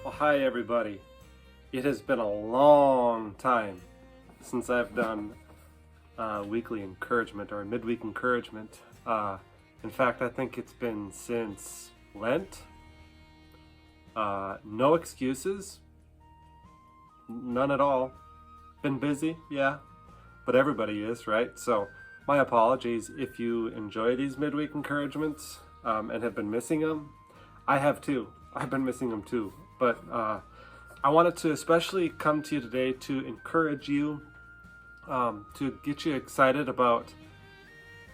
Well, hi everybody. It has been a long time since I've done weekly encouragement or midweek encouragement. In fact, I think it's been since Lent. No excuses, none at all. Been busy, yeah, but everybody is, right? So my apologies if you enjoy these midweek encouragements and have been missing them. I have too. I've been missing them too. But I wanted to especially come to you today to encourage you, to get you excited about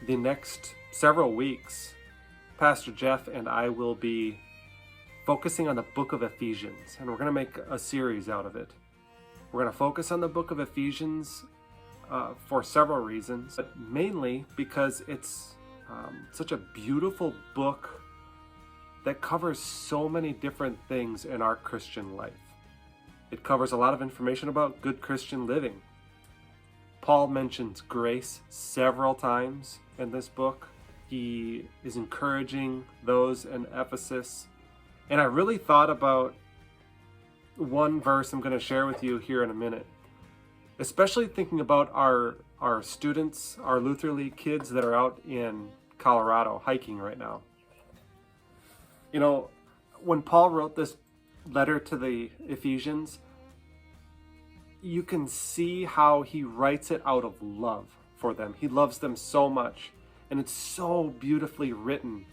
the next several weeks. Pastor Jeff and I will be focusing on the book of Ephesians, and we're going to make a series out of it. We're going to focus on the book of Ephesians for several reasons, but mainly because it's such a beautiful book that covers so many different things in our Christian life. It covers a lot of information about good Christian living. Paul mentions grace several times in this book. He is encouraging those in Ephesus. And I really thought about one verse I'm going to share with you here in a minute, especially thinking about our students, our Luther League kids that are out in Colorado hiking right now. You know, when Paul wrote this letter to the Ephesians, you can see how he writes it out of love for them. He loves them so much, and it's so beautifully written.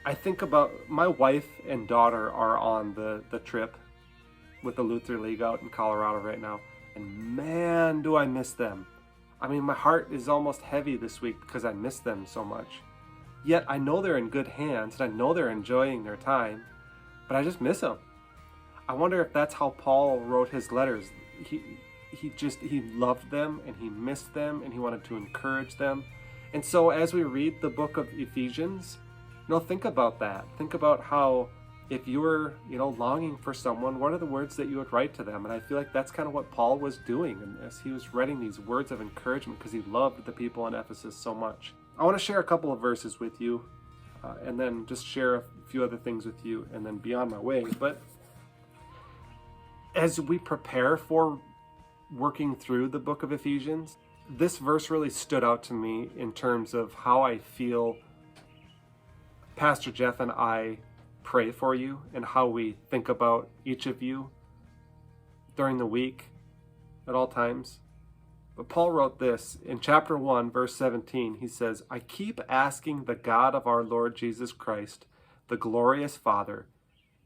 I think about my wife and daughter are on the trip with the Luther League out in Colorado right now, and man, do I miss them. I mean, my heart is almost heavy this week because I miss them so much. Yet I know they're in good hands, and I know they're enjoying their time, but I just miss them. I wonder if that's how Paul wrote his letters. He loved them, and he missed them, and he wanted to encourage them. And so as we read the book of Ephesians, think about that. Think about how if you were, longing for someone, what are the words that you would write to them? And I feel like that's kind of what Paul was doing in this. He was writing these words of encouragement because he loved the people in Ephesus so much. I want to share a couple of verses with you, and then just share a few other things with you, and then be on my way. But as we prepare for working through the book of Ephesians, this verse really stood out to me in terms of how I feel Pastor Jeff and I pray for you and how we think about each of you during the week at all times. But Paul wrote this in chapter 1, verse 17. He says, "I keep asking the God of our Lord Jesus Christ, the glorious Father,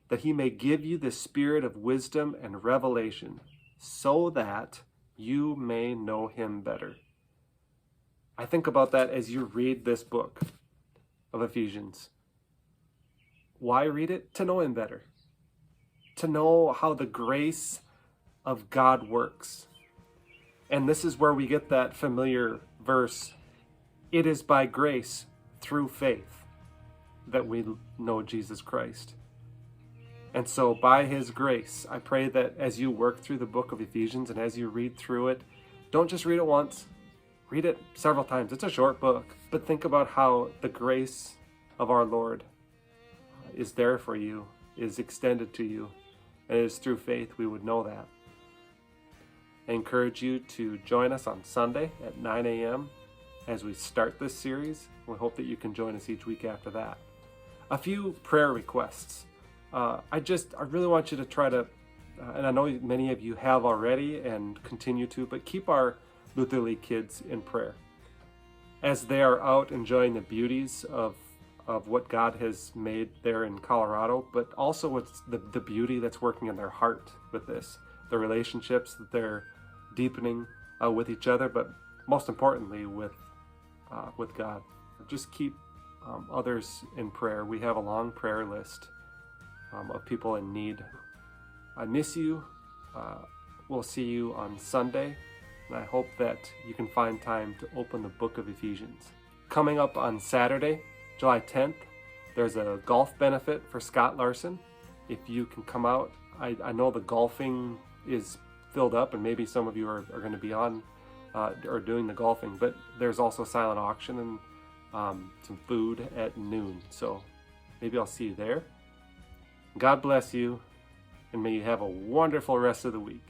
that he may give you the spirit of wisdom and revelation, so that you may know him better." I think about that as you read this book of Ephesians. Why read it? To know him better. To know how the grace of God works. And this is where we get that familiar verse. It is by grace through faith that we know Jesus Christ. And so by his grace, I pray that as you work through the book of Ephesians and as you read through it, don't just read it once, read it several times. It's a short book, but think about how the grace of our Lord is there for you, is extended to you, and it is through faith we would know that. I encourage you to join us on Sunday at 9 a.m. as we start this series. We hope that you can join us each week after that. A few prayer requests. I really want you to try to, and I know many of you have already and continue to, but keep our Luther League kids in prayer as they are out enjoying the beauties of what God has made there in Colorado, but also what's the beauty that's working in their heart with this, the relationships that they're deepening with each other, but most importantly with God. Just keep others in prayer. We have a long prayer list of people in need. I miss you. We'll see you on Sunday, and I hope that you can find time to open the book of Ephesians. Coming up on Saturday, July 10th, there's a golf benefit for Scott Larson. If you can come out, I know the golfing is filled up, and maybe some of you are going to be on or doing the golfing, but there's also silent auction and some food at noon. So maybe I'll see you there. God bless you. and may you have a wonderful rest of the week.